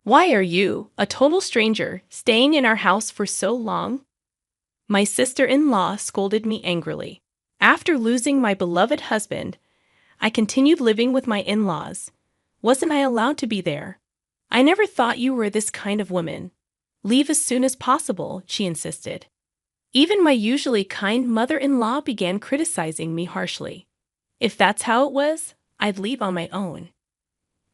Why are you, a total stranger, staying in our house for so long? My sister-in-law scolded me angrily. After losing my beloved husband, I continued living with my in-laws. Wasn't I allowed to be there? I never thought you were this kind of woman. Leave as soon as possible, she insisted. Even my usually kind mother-in-law began criticizing me harshly. If that's how it was, I'd leave on my own.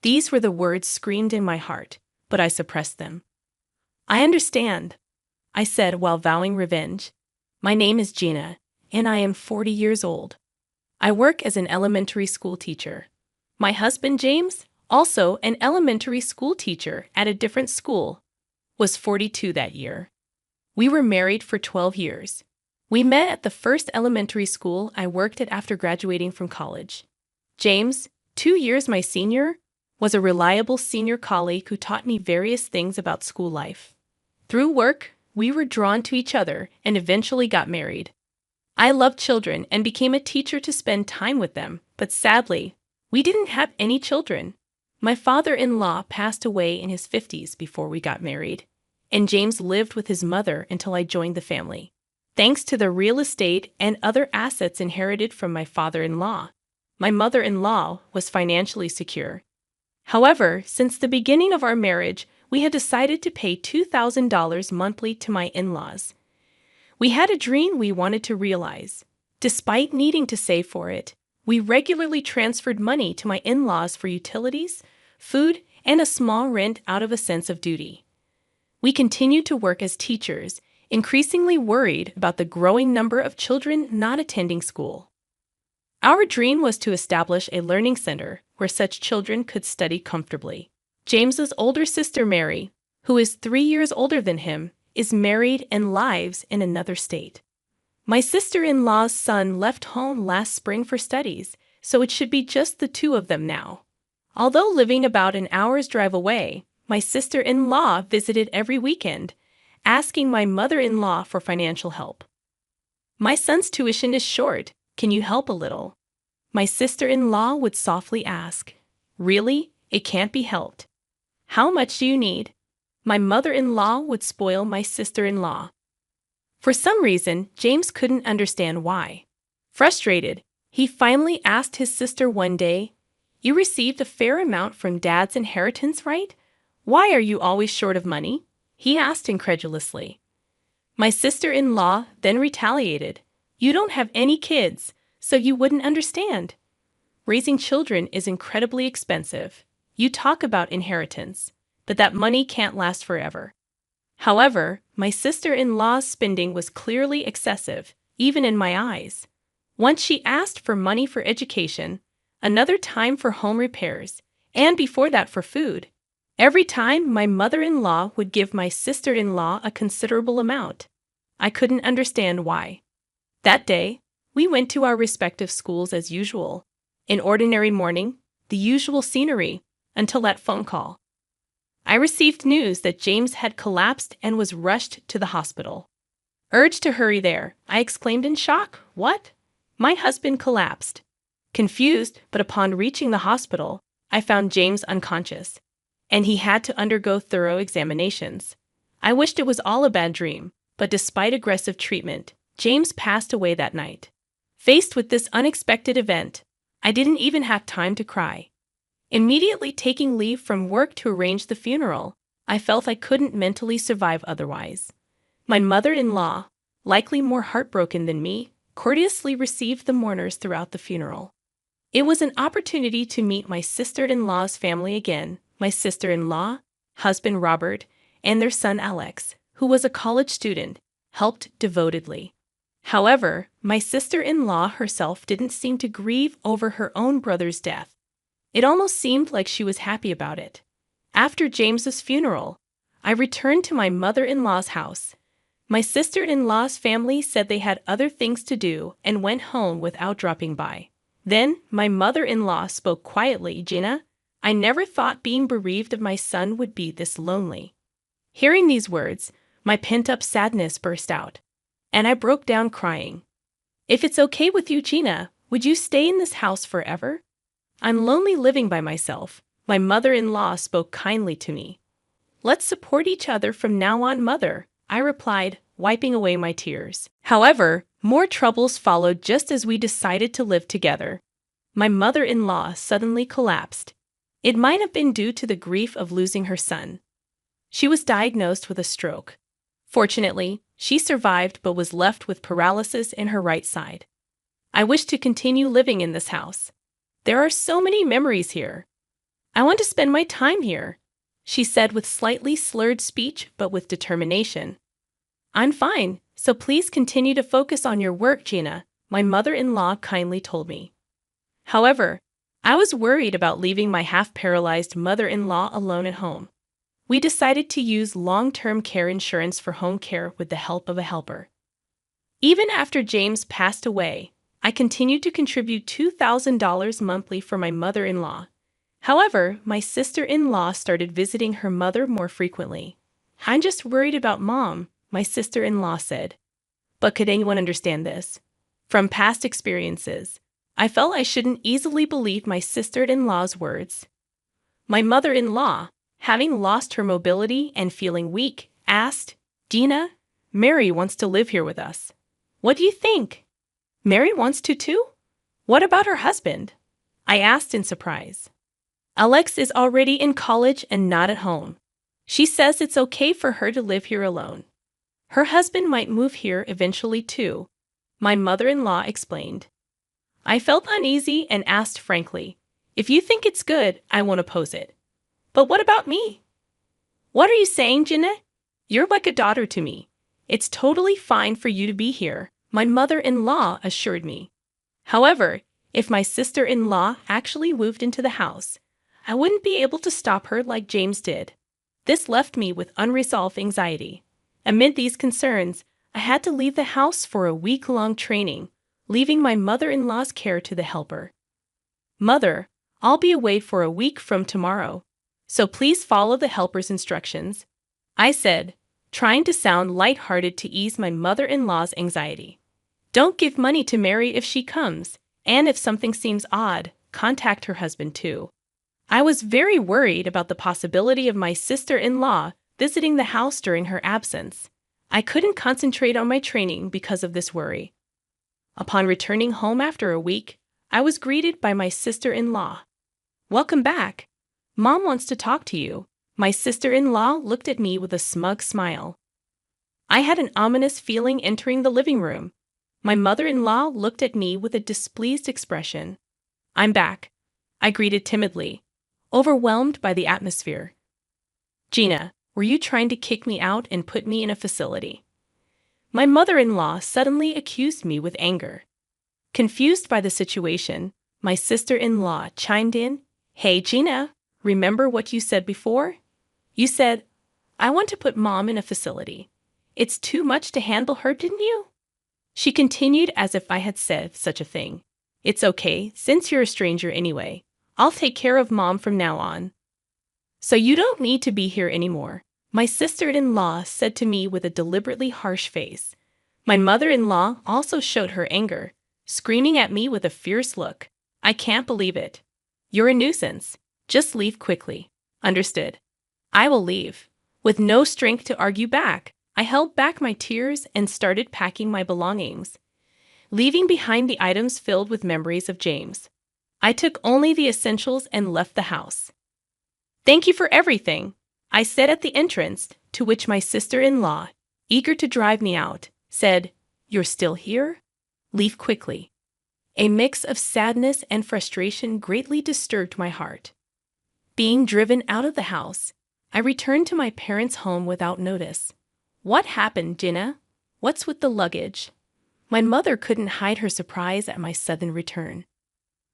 These were the words screamed in my heart, but I suppressed them. I understand, I said while vowing revenge. My name is Gina, and I am 40 years old. I work as an elementary school teacher. My husband, James, also an elementary school teacher at a different school, was 42 that year. We were married for 12 years. We met at the first elementary school I worked at after graduating from college. James, 2 years my senior, was a reliable senior colleague who taught me various things about school life. Through work, we were drawn to each other and eventually got married. I loved children and became a teacher to spend time with them, but sadly, we didn't have any children. My father-in-law passed away in his 50s before we got married, and James lived with his mother until I joined the family. Thanks to the real estate and other assets inherited from my father-in-law, my mother-in-law was financially secure. However, since the beginning of our marriage, we had decided to pay $2,000 monthly to my in-laws. We had a dream we wanted to realize. Despite needing to save for it, we regularly transferred money to my in-laws for utilities, food, and a small rent out of a sense of duty. We continued to work as teachers, increasingly worried about the growing number of children not attending school. Our dream was to establish a learning center where such children could study comfortably. James's older sister Mary, who is 3 years older than him, is married and lives in another state. My sister-in-law's son left home last spring for studies, so it should be just the two of them now. Although living about an hour's drive away, my sister-in-law visited every weekend, asking my mother-in-law for financial help. My son's tuition is short. Can you help a little? My sister-in-law would softly ask. Really? It can't be helped. How much do you need? My mother-in-law would spoil my sister-in-law. For some reason, James couldn't understand why. Frustrated, he finally asked his sister one day, "You received a fair amount from Dad's inheritance, right? Why are you always short of money?" he asked incredulously. My sister-in-law then retaliated, "You don't have any kids, so you wouldn't understand. Raising children is incredibly expensive. You talk about inheritance, but that money can't last forever." However, my sister-in-law's spending was clearly excessive, even in my eyes. Once she asked for money for education, another time for home repairs, and before that for food. Every time, my mother-in-law would give my sister-in-law a considerable amount. I couldn't understand why. That day, we went to our respective schools as usual. An ordinary morning, the usual scenery, until that phone call. I received news that James had collapsed and was rushed to the hospital. Urged to hurry there, I exclaimed in shock, "What?" My husband collapsed. Confused, but upon reaching the hospital, I found James unconscious, and he had to undergo thorough examinations. I wished it was all a bad dream, but despite aggressive treatment, James passed away that night. Faced with this unexpected event, I didn't even have time to cry. Immediately taking leave from work to arrange the funeral, I felt I couldn't mentally survive otherwise. My mother-in-law, likely more heartbroken than me, courteously received the mourners throughout the funeral. It was an opportunity to meet my sister-in-law's family again, my sister-in-law, husband Robert, and their son Alex, who was a college student, helped devotedly. However, my sister-in-law herself didn't seem to grieve over her own brother's death. It almost seemed like she was happy about it. After James's funeral, I returned to my mother-in-law's house. My sister-in-law's family said they had other things to do and went home without dropping by. Then, my mother-in-law spoke quietly, "Gina, I never thought being bereaved of my son would be this lonely." Hearing these words, my pent-up sadness burst out, and I broke down crying. "If it's okay with you, Gina, would you stay in this house forever? I'm lonely living by myself." My mother-in-law spoke kindly to me. Let's support each other from now on, Mother, I replied, wiping away my tears. However, more troubles followed just as we decided to live together. My mother-in-law suddenly collapsed. It might have been due to the grief of losing her son. She was diagnosed with a stroke. Fortunately, she survived but was left with paralysis in her right side. I wish to continue living in this house. There are so many memories here. I want to spend my time here, she said with slightly slurred speech but with determination. I'm fine, so please continue to focus on your work, Gina, my mother-in-law kindly told me. However, I was worried about leaving my half-paralyzed mother-in-law alone at home. We decided to use long-term care insurance for home care with the help of a helper. Even after James passed away, I continued to contribute $2,000 monthly for my mother-in-law. However, my sister-in-law started visiting her mother more frequently. I'm just worried about Mom, my sister-in-law said. But could anyone understand this? From past experiences, I felt I shouldn't easily believe my sister-in-law's words. My mother-in-law, having lost her mobility and feeling weak, asked, Gina, Mary wants to live here with us. What do you think? Mary wants to too? What about her husband? I asked in surprise. Alex is already in college and not at home. She says it's okay for her to live here alone. Her husband might move here eventually too, my mother-in-law explained. I felt uneasy and asked frankly, if you think it's good, I won't oppose it. But what about me? What are you saying, Gina? You're like a daughter to me. It's totally fine for you to be here, my mother-in-law assured me. However, if my sister-in-law actually moved into the house, I wouldn't be able to stop her like James did. This left me with unresolved anxiety. Amid these concerns, I had to leave the house for a week-long training, leaving my mother-in-law's care to the helper. Mother, I'll be away for a week from tomorrow, so please follow the helper's instructions, I said, trying to sound light-hearted to ease my mother-in-law's anxiety. Don't give money to Mary if she comes, and if something seems odd, contact her husband too. I was very worried about the possibility of my sister-in-law visiting the house during her absence. I couldn't concentrate on my training because of this worry. Upon returning home after a week, I was greeted by my sister-in-law. Welcome back. Mom wants to talk to you. My sister-in-law looked at me with a smug smile. I had an ominous feeling entering the living room. My mother-in-law looked at me with a displeased expression. I'm back, I greeted timidly, overwhelmed by the atmosphere. Gina, were you trying to kick me out and put me in a facility? My mother-in-law suddenly accused me with anger. Confused by the situation, my sister-in-law chimed in, Hey Gina, remember what you said before? You said, I want to put Mom in a facility. It's too much to handle her, didn't you? She continued as if I had said such a thing. It's okay, since you're a stranger anyway. I'll take care of Mom from now on. So you don't need to be here anymore, my sister-in-law said to me with a deliberately harsh face. My mother-in-law also showed her anger, screaming at me with a fierce look. I can't believe it. You're a nuisance. Just leave quickly. Understood. I will leave. With no strength to argue back, I held back my tears and started packing my belongings, leaving behind the items filled with memories of James. I took only the essentials and left the house. Thank you for everything, I said at the entrance, to which my sister-in-law, eager to drive me out, said, You're still here? Leave quickly. A mix of sadness and frustration greatly disturbed my heart. Being driven out of the house, I returned to my parents' home without notice. What happened, Gina? What's with the luggage? My mother couldn't hide her surprise at my sudden return.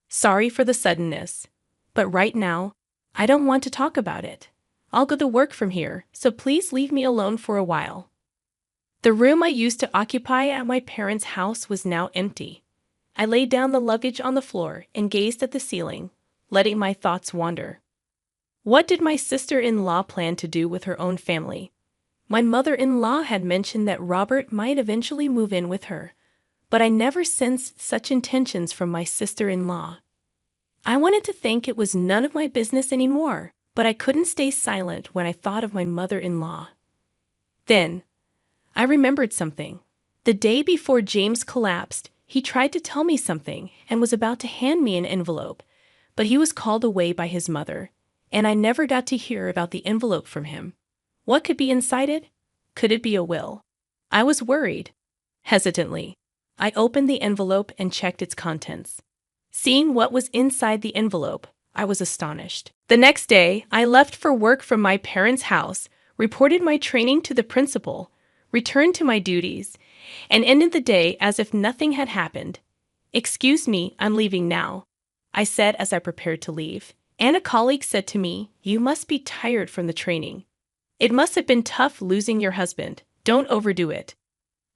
Sorry for the suddenness, but right now, I don't want to talk about it. I'll go to work from here, so please leave me alone for a while. The room I used to occupy at my parents' house was now empty. I laid down the luggage on the floor and gazed at the ceiling, letting my thoughts wander. What did my sister-in-law plan to do with her own family? My mother-in-law had mentioned that Robert might eventually move in with her, but I never sensed such intentions from my sister-in-law. I wanted to think it was none of my business anymore, but I couldn't stay silent when I thought of my mother-in-law. Then, I remembered something. The day before James collapsed, he tried to tell me something and was about to hand me an envelope, but he was called away by his mother, and I never got to hear about the envelope from him. What could be inside it? Could it be a will? I was worried. Hesitantly, I opened the envelope and checked its contents. Seeing what was inside the envelope, I was astonished. The next day, I left for work from my parents' house, reported my training to the principal, returned to my duties, and ended the day as if nothing had happened. "Excuse me, I'm leaving now," I said as I prepared to leave. And a colleague said to me, "You must be tired from the training. It must have been tough losing your husband. Don't overdo it."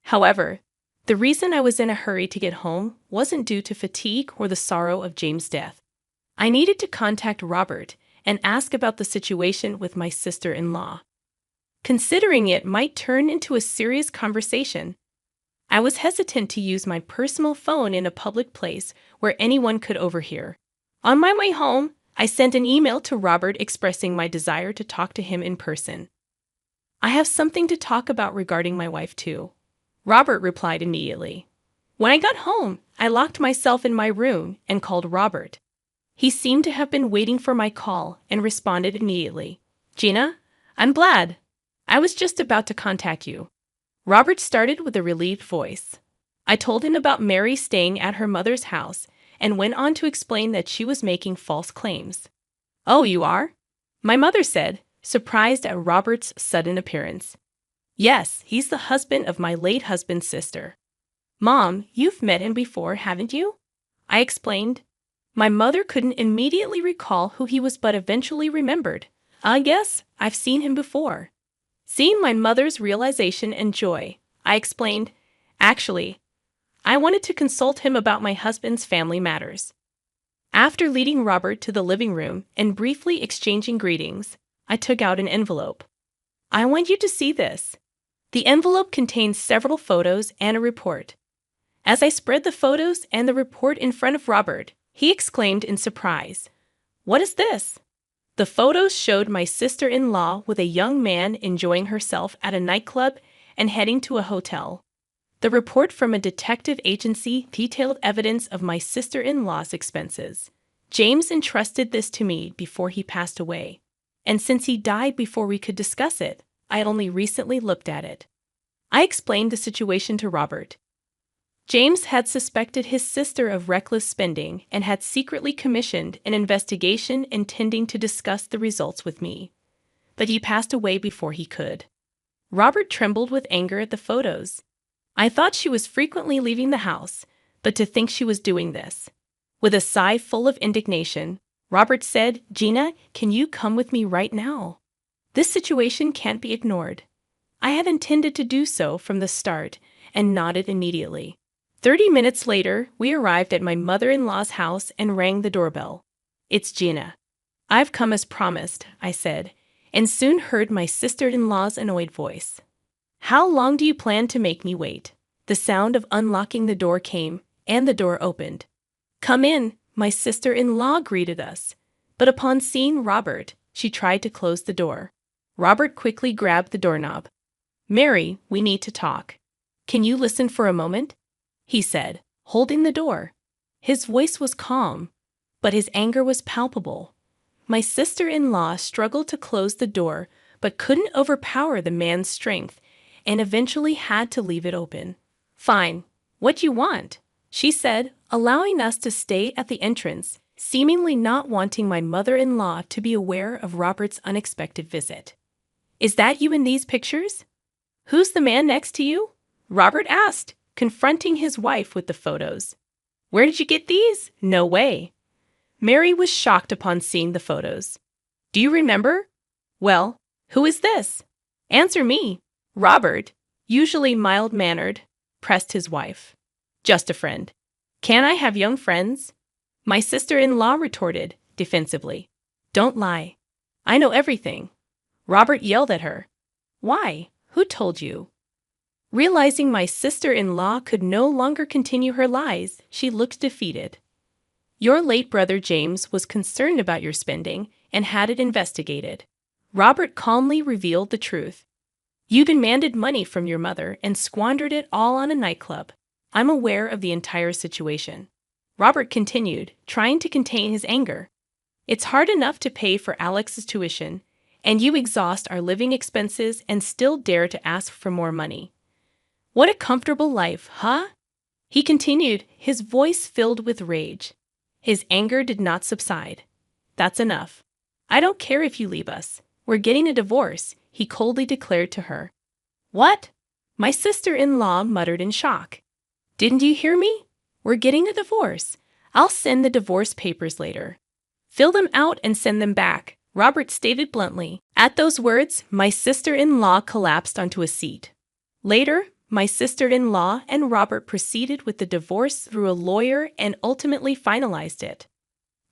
However, the reason I was in a hurry to get home wasn't due to fatigue or the sorrow of James' death. I needed to contact Robert and ask about the situation with my sister-in-law. Considering it might turn into a serious conversation, I was hesitant to use my personal phone in a public place where anyone could overhear. On my way home, I sent an email to Robert expressing my desire to talk to him in person. "I have something to talk about regarding my wife, too," Robert replied immediately. When I got home, I locked myself in my room and called Robert. He seemed to have been waiting for my call and responded immediately. "Gina, I'm glad. I was just about to contact you." Robert started with a relieved voice. I told him about Mary staying at her mother's house and went on to explain that she was making false claims. "Oh, you are?" my mother said, surprised at Robert's sudden appearance. "Yes, he's the husband of my late husband's sister." "Mom, you've met him before, haven't you?" I explained. My mother couldn't immediately recall who he was but eventually remembered. "Yes, I've seen him before." Seeing my mother's realization and joy, I explained, "Actually, I wanted to consult him about my husband's family matters." After leading Robert to the living room and briefly exchanging greetings, I took out an envelope. "I want you to see this." The envelope contains several photos and a report. As I spread the photos and the report in front of Robert, he exclaimed in surprise, "What is this?" The photos showed my sister-in-law with a young man enjoying herself at a nightclub and heading to a hotel. The report from a detective agency detailed evidence of my sister-in-law's expenses. James entrusted this to me before he passed away, and since he died before we could discuss it, I had only recently looked at it. I explained the situation to Robert. James had suspected his sister of reckless spending and had secretly commissioned an investigation intending to discuss the results with me, but he passed away before he could. Robert trembled with anger at the photos. I thought she was frequently leaving the house, but to think she was doing this. With a sigh full of indignation, Robert said, "Gina, can you come with me right now? This situation can't be ignored." I had intended to do so from the start and nodded immediately. 30 minutes later, we arrived at my mother-in-law's house and rang the doorbell. "It's Gina." "I've come as promised," I said, and soon heard my sister-in-law's annoyed voice. "How long do you plan to make me wait?" The sound of unlocking the door came, and the door opened. "Come in," my sister-in-law greeted us, but upon seeing Robert, she tried to close the door. Robert quickly grabbed the doorknob. "Mary, we need to talk. Can you listen for a moment?" he said, holding the door. His voice was calm, but his anger was palpable. My sister-in-law struggled to close the door, but couldn't overpower the man's strength, and eventually had to leave it open. "Fine. What do you want?" she said, allowing us to stay at the entrance, seemingly not wanting my mother-in-law to be aware of Robert's unexpected visit. "Is that you in these pictures?" "Who's the man next to you?" Robert asked, confronting his wife with the photos. "Where did you get these? No way." Mary was shocked upon seeing the photos. "Do you remember?" "Well, who is this?" "Answer me." Robert, usually mild-mannered, pressed his wife. "Just a friend." "Can I have young friends?" My sister-in-law retorted, defensively. "Don't lie. I know everything." Robert yelled at her. "Why? Who told you?" Realizing my sister-in-law could no longer continue her lies, she looked defeated. "Your late brother James was concerned about your spending and had it investigated. Robert calmly revealed the truth. You demanded money from your mother and squandered it all on a nightclub. I'm aware of the entire situation. Robert continued, trying to contain his anger. It's hard enough to pay for Alex's tuition, and you exhaust our living expenses and still dare to ask for more money. What a comfortable life, huh? He continued, his voice filled with rage. His anger did not subside. That's enough. I don't care if you leave us. We're getting a divorce, he coldly declared to her. What? My sister-in-law muttered in shock. Didn't you hear me? We're getting a divorce. I'll send the divorce papers later. Fill them out and send them back, Robert stated bluntly. At those words, my sister-in-law collapsed onto a seat. Later, my sister-in-law and Robert proceeded with the divorce through a lawyer and ultimately finalized it.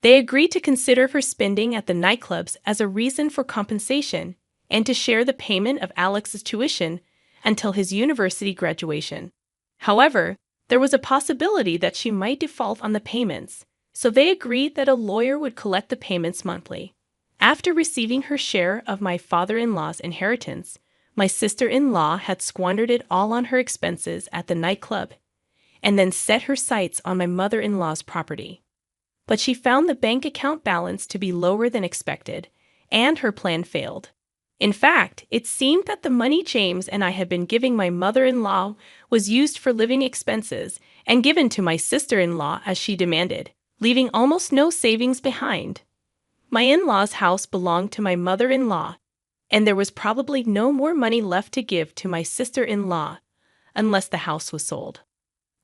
They agreed to consider her spending at the nightclubs as a reason for compensation and to share the payment of Alex's tuition until his university graduation. However, there was a possibility that she might default on the payments, so they agreed that a lawyer would collect the payments monthly. After receiving her share of my father-in-law's inheritance, my sister-in-law had squandered it all on her expenses at the nightclub and then set her sights on my mother-in-law's property. But she found the bank account balance to be lower than expected, and her plan failed. In fact, it seemed that the money James and I had been giving my mother-in-law was used for living expenses and given to my sister-in-law as she demanded, leaving almost no savings behind. My in-law's house belonged to my mother-in-law, and there was probably no more money left to give to my sister-in-law unless the house was sold.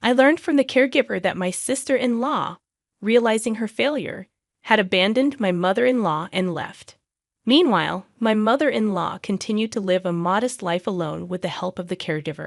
I learned from the caregiver that my sister-in-law, realizing her failure, had abandoned my mother-in-law and left. Meanwhile, my mother-in-law continued to live a modest life alone with the help of the caregiver.